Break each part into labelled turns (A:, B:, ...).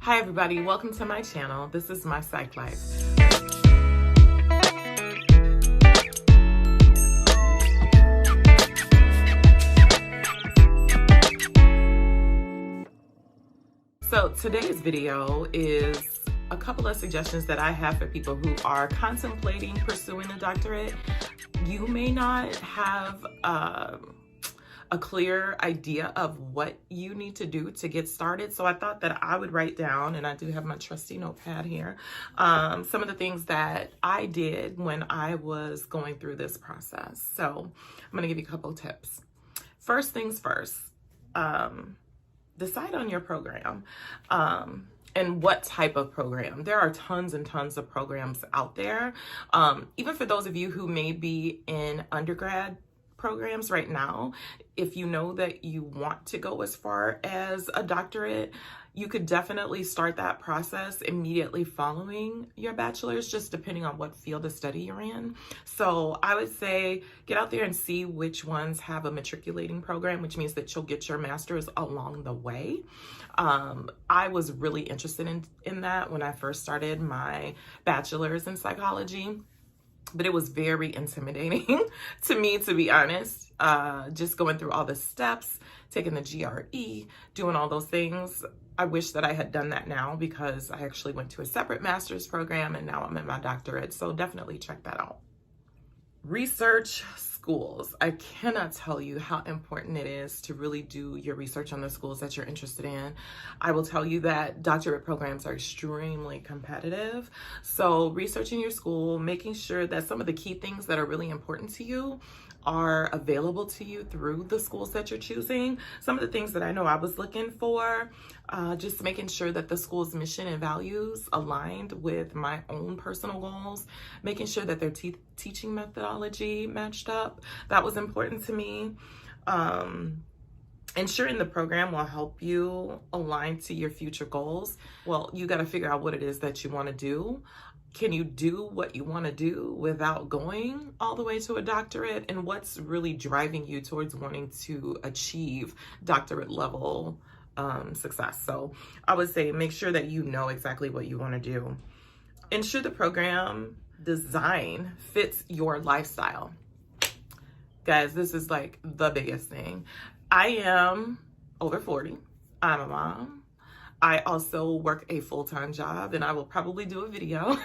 A: Hi everybody, welcome to my channel. This is my Psych life. So today's video is a couple of suggestions that I have for people who are contemplating pursuing a doctorate. You may not have a clear idea of what you need to do to get started. So I thought that I would write down, and I do have my trusty notepad here, some of the things that I did when I was going through this process. So I'm gonna give you a couple tips. First things first, decide on your program. And what type of program. There are tons and tons of programs out there. Even for those of you who may be in undergrad programs right now, if you know that you want to go as far as a doctorate, you could definitely start that process immediately following your bachelor's, just depending on what field of study you're in. So I would say get out there and see which ones have a matriculating program, which means that you'll get your master's along the way. I was really interested in that when I first started my bachelor's in psychology. But it was very intimidating to me, to be honest. Just going through all the steps, taking the GRE, doing all those things. I wish that I had done that now because I actually went to a separate master's program and now I'm in my doctorate. So definitely check that out. Research schools. I cannot tell you how important it is to really do your research on the schools that you're interested in. I will tell you that doctorate programs are extremely competitive. So researching your school, making sure that some of the key things that are really important to you are available to you through the schools that you're choosing. Some of the things that I know I was looking for, just making sure that the school's mission and values aligned with my own personal goals, making sure that their teaching methodology matched up. That was important to me. Ensuring the program will help you align to your future goals. Well, you got to figure out what it is that you want to do. Can you do what you want to do without going all the way to a doctorate? And what's really driving you towards wanting to achieve doctorate level success? So I would say make sure that you know exactly what you want to do. Ensure the program design fits your lifestyle. Guys, this is like the biggest thing. I am over 40. I'm a mom. I also work a full-time job, and I will probably do a video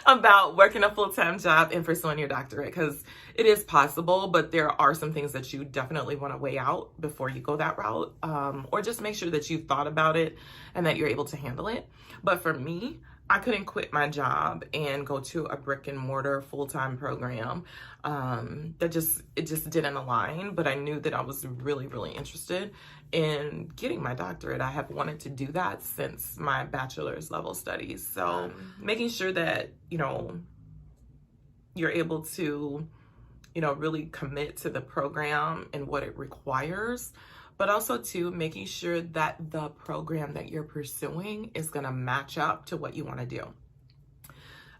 A: about working a full-time job and pursuing your doctorate, because it is possible, but there are some things that you definitely want to weigh out before you go that route, or just make sure that you've thought about it and that you're able to handle it. But for me, I couldn't quit my job and go to a brick and mortar full-time program. It just didn't align, but I knew that I was really, really interested in getting my doctorate. I have wanted to do that since my bachelor's level studies. So making sure that, you're able to, really commit to the program and what it requires, but also too making sure that the program that you're pursuing is going to match up to what you want to do.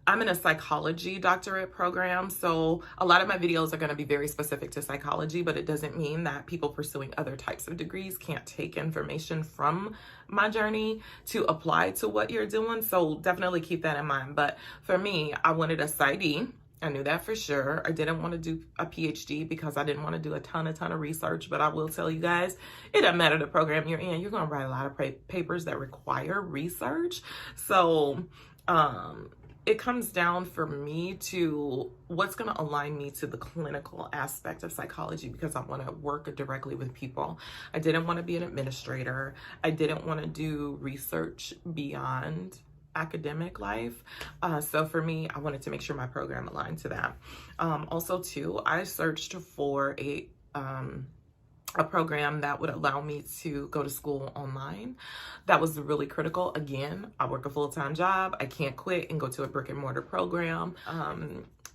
A: I'm in a psychology doctorate program, so a lot of my videos are going to be very specific to psychology, but it doesn't mean that people pursuing other types of degrees can't take information from my journey to apply to what you're doing. So definitely keep that in mind. But for me, I wanted a PsyD. I knew that for sure. I didn't want to do a PhD because I didn't want to do a ton of research, but I will tell you guys, it doesn't matter the program you're in. You're going to write a lot of papers that require research. So it comes down for me to what's going to align me to the clinical aspect of psychology, because I want to work directly with people. I didn't want to be an administrator. I didn't want to do research beyond academic life. So for me, I wanted to make sure my program aligned to that. Also too, I searched for a program that would allow me to go to school online. That was really critical. Again, I work a full-time job. I can't quit and go to a brick and mortar program.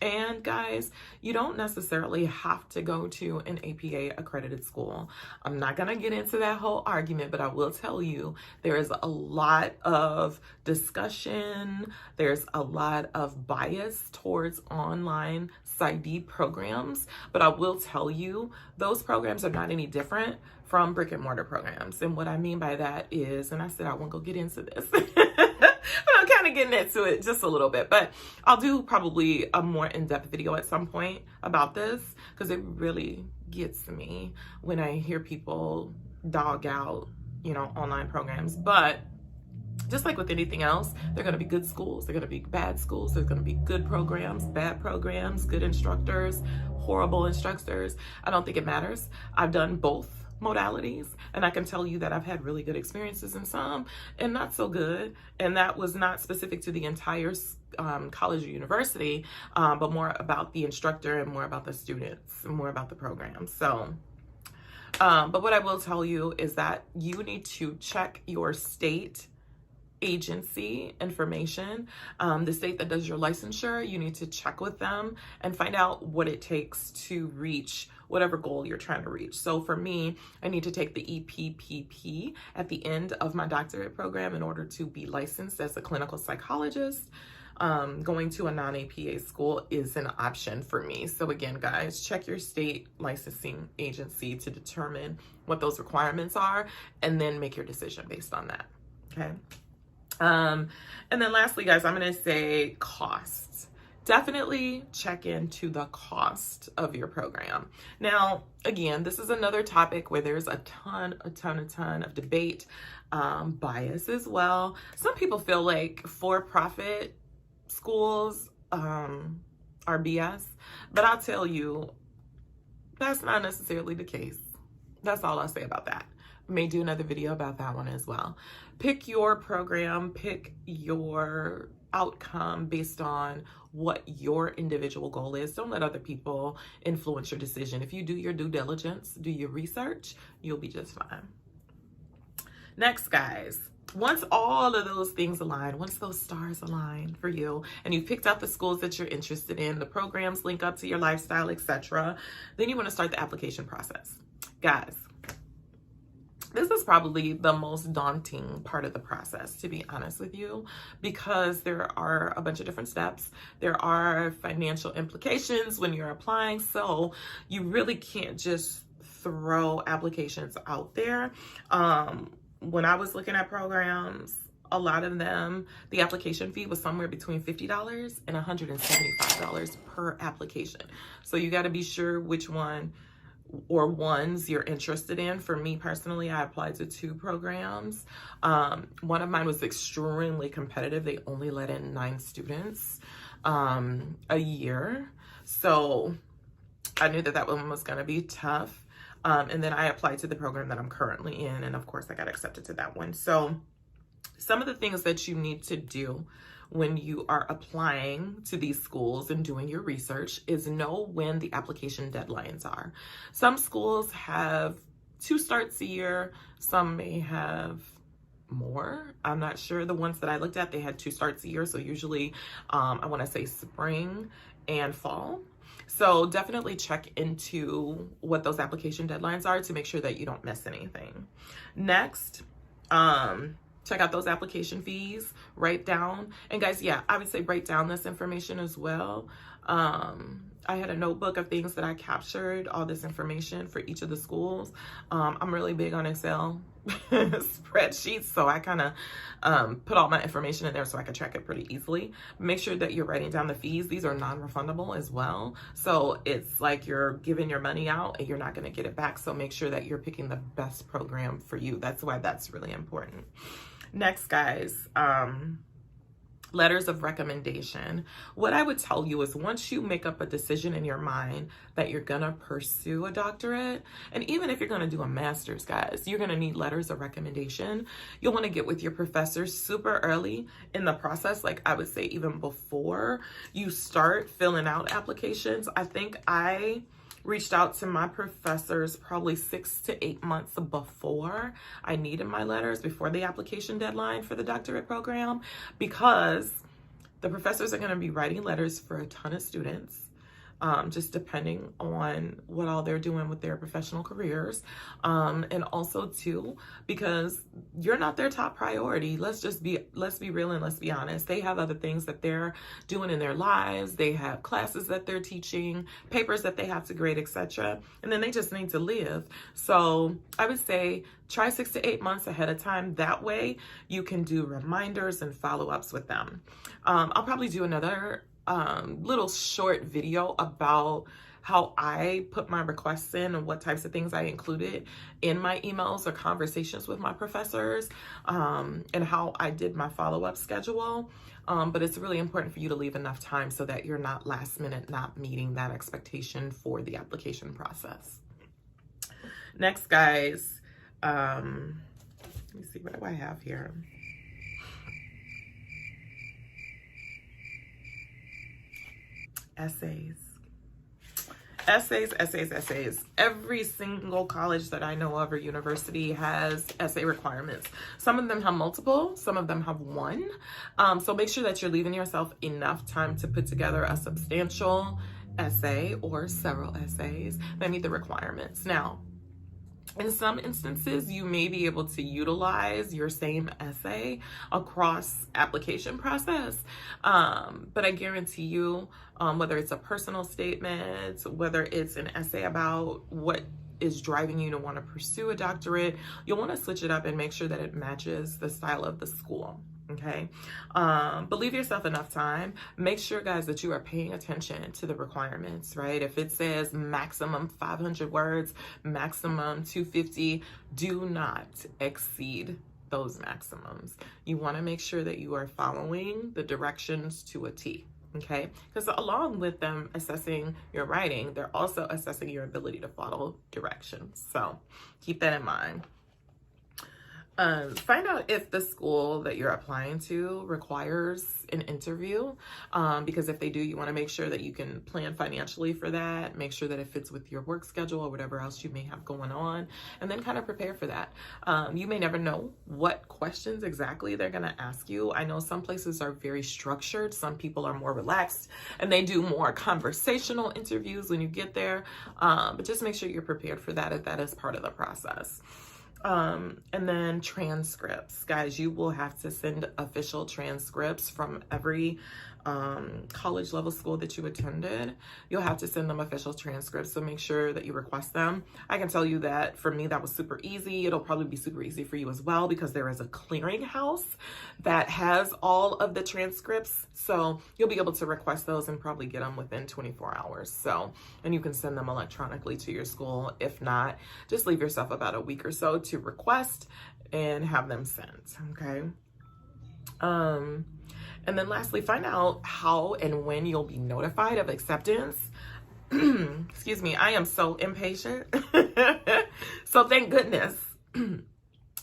A: And guys, you don't necessarily have to go to an APA accredited school. I'm not going to get into that whole argument, but I will tell you there is a lot of discussion. There's a lot of bias towards online PsyD programs, but I will tell you those programs are not any different from brick and mortar programs. And what I mean by that is, and I said I won't go get into this, but I'm kind of getting into it just a little bit, but I'll do probably a more in-depth video at some point about this, because it really gets me when I hear people dog out, you know, online programs. But just like with anything else, there are going to be good schools, there are going to be bad schools, there's going to be good programs, bad programs, good instructors, horrible instructors. I don't think it matters. I've done both modalities, and I can tell you that I've had really good experiences in some and not so good, and that was not specific to the entire college or university, but more about the instructor and more about the students and more about the program. So but what I will tell you is that you need to check your state agency information. The state that does your licensure, you need to check with them and find out what it takes to reach whatever goal you're trying to reach. So for me, I need to take the EPPP at the end of my doctorate program in order to be licensed as a clinical psychologist. Going to a non-APA school is an option for me. So again, guys, check your state licensing agency to determine what those requirements are, and then make your decision based on that. Okay. And then lastly, guys, I'm going to say costs. Definitely check into the cost of your program. Now, again, this is another topic where there's a ton of debate, bias as well. Some people feel like for-profit schools are BS, but I'll tell you, that's not necessarily the case. That's all I'll say about that. May do another video about that one as well. Pick your program, pick your outcome based on what your individual goal is. Don't let other people influence your decision. If you do your due diligence, do your research, you'll be just fine. Next, guys, once all of those things align, once those stars align for you, and you've picked out the schools that you're interested in, the programs link up to your lifestyle, etc., then you want to start the application process. Guys, this is probably the most daunting part of the process, to be honest with you, because there are a bunch of different steps. There are financial implications when you're applying, so you really can't just throw applications out there. When I was looking at programs, a lot of them, the application fee was somewhere between $50 and $175 per application. So you got to be sure which one or ones you're interested in. For me personally, I applied to 2 programs. One of mine was extremely competitive. They only let in 9 students a year. So I knew that that one was going to be tough. And then I applied to the program that I'm currently in. And of course, I got accepted to that one. So some of the things that you need to do when you are applying to these schools and doing your research is know when the application deadlines are. Some schools have 2 starts a year. Some may have more. I'm not sure. The ones that I looked at, they had 2 starts a year. So usually, I want to say spring and fall. So definitely check into what those application deadlines are to make sure that you don't miss anything. Next, check out those application fees, write down, and guys, yeah, I would say write down this information as well. I had a notebook of things that I captured, all this information for each of the schools. I'm really big on Excel spreadsheets, so I kind of put all my information in there so I can track it pretty easily. Make sure that you're writing down the fees. These are non-refundable as well. So it's like you're giving your money out and you're not going to get it back. So make sure that you're picking the best program for you. That's why that's really important. Next, guys, letters of recommendation. What I would tell you is once you make up a decision in your mind that you're gonna pursue a doctorate, and even if you're gonna do a master's, guys, you're gonna need letters of recommendation. You'll wanna get with your professors super early in the process, like I would say even before you start filling out applications. I think I reached out to my professors probably 6 to 8 months before I needed my letters, before the application deadline for the doctorate program, because The professors are going to be writing letters for a ton of students. Just depending on what all they're doing with their professional careers. And also too, because you're not their top priority. Let's be real and let's be honest. They have other things that they're doing in their lives. They have classes that they're teaching, papers that they have to grade, etc. And then they just need to live. So I would say try 6 to 8 months ahead of time. That way you can do reminders and follow-ups with them. I'll probably do another little short video about how I put my requests in and what types of things I included in my emails or conversations with my professors, and how I did my follow-up schedule. But it's really important for you to leave enough time so that you're not last minute not meeting that expectation for the application process. Next, guys, let me see, what do I have here? Essays. Every single college that I know of or university has essay requirements. Some of them have multiple, some of them have one. So make sure that you're leaving yourself enough time to put together a substantial essay or several essays that meet the requirements. Now, in some instances, you may be able to utilize your same essay across application process. But I guarantee you, whether it's a personal statement, whether it's an essay about what is driving you to want to pursue a doctorate, you'll want to switch it up and make sure that it matches the style of the school. Okay. But leave yourself enough time. Make sure, guys, that you are paying attention to the requirements, right? If it says maximum 500 words, maximum 250, do not exceed those maximums. You want to make sure that you are following the directions to a T. Okay, because along with them assessing your writing, they're also assessing your ability to follow directions. So keep that in mind. Find out if the school that you're applying to requires an interview, because if they do, you want to make sure that you can plan financially for that, make sure that it fits with your work schedule or whatever else you may have going on, and then kind of prepare for that. You may never know what questions exactly they're going to ask you. I know some places are very structured, some people are more relaxed, and they do more conversational interviews when you get there, but just make sure you're prepared for that if that is part of the process. And then transcripts, guys, you will have to send official transcripts from every college level school that you attended. You'll have to send them official transcripts, so make sure that you request them. I can tell you that for me, that was super easy. It'll probably be super easy for you as well, because there is a clearinghouse that has all of the transcripts. So you'll be able to request those and probably get them within 24 hours. So, and you can send them electronically to your school. If not, just leave yourself about a week or so to request and have them sent. Okay. And then lastly, find out how and when you'll be notified of acceptance. Excuse me, I am so impatient. So thank goodness,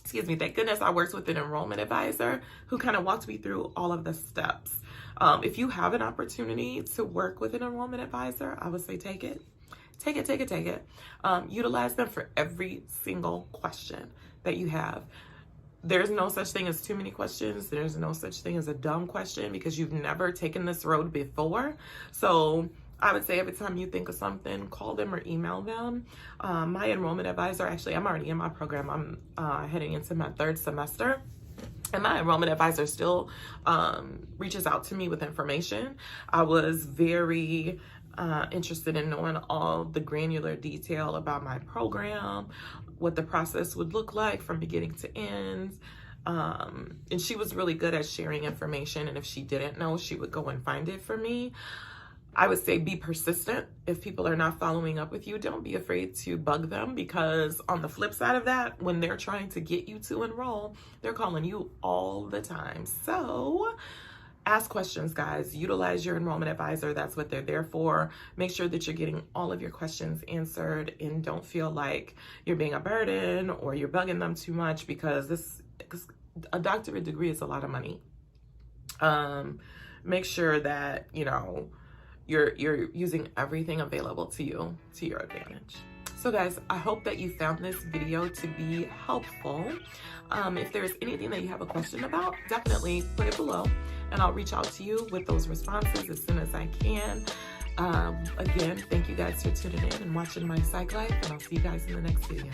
A: excuse me, thank goodness I worked with an enrollment advisor who kind of walked me through all of the steps. If you have an opportunity to work with an enrollment advisor, I would say take it. Take it. Utilize them for every single question that you have. There's no such thing as too many questions. There's no such thing as a dumb question, because you've never taken this road before. So I would say every time you think of something, call them or email them. My enrollment advisor, actually, I'm already in my program. I'm heading into my 3rd semester. And my enrollment advisor still reaches out to me with information. I was very interested in knowing all the granular detail about my program, what the process would look like from beginning to end. And she was really good at sharing information. And if she didn't know, she would go and find it for me. I would say be persistent. If people are not following up with you, don't be afraid to bug them, because on the flip side of that, when they're trying to get you to enroll, they're calling you all the time. So ask questions, guys. Utilize your enrollment advisor. That's what they're there for. Make sure that you're getting all of your questions answered, and don't feel like you're being a burden or you're bugging them too much, because a doctorate degree is a lot of money. Make sure that, you know, you're using everything available to you to your advantage. So guys, I hope that you found this video to be helpful. If there's anything that you have a question about, definitely put it below and I'll reach out to you with those responses as soon as I can. Again, thank you guys for tuning in and watching my psych life, and I'll see you guys in the next video.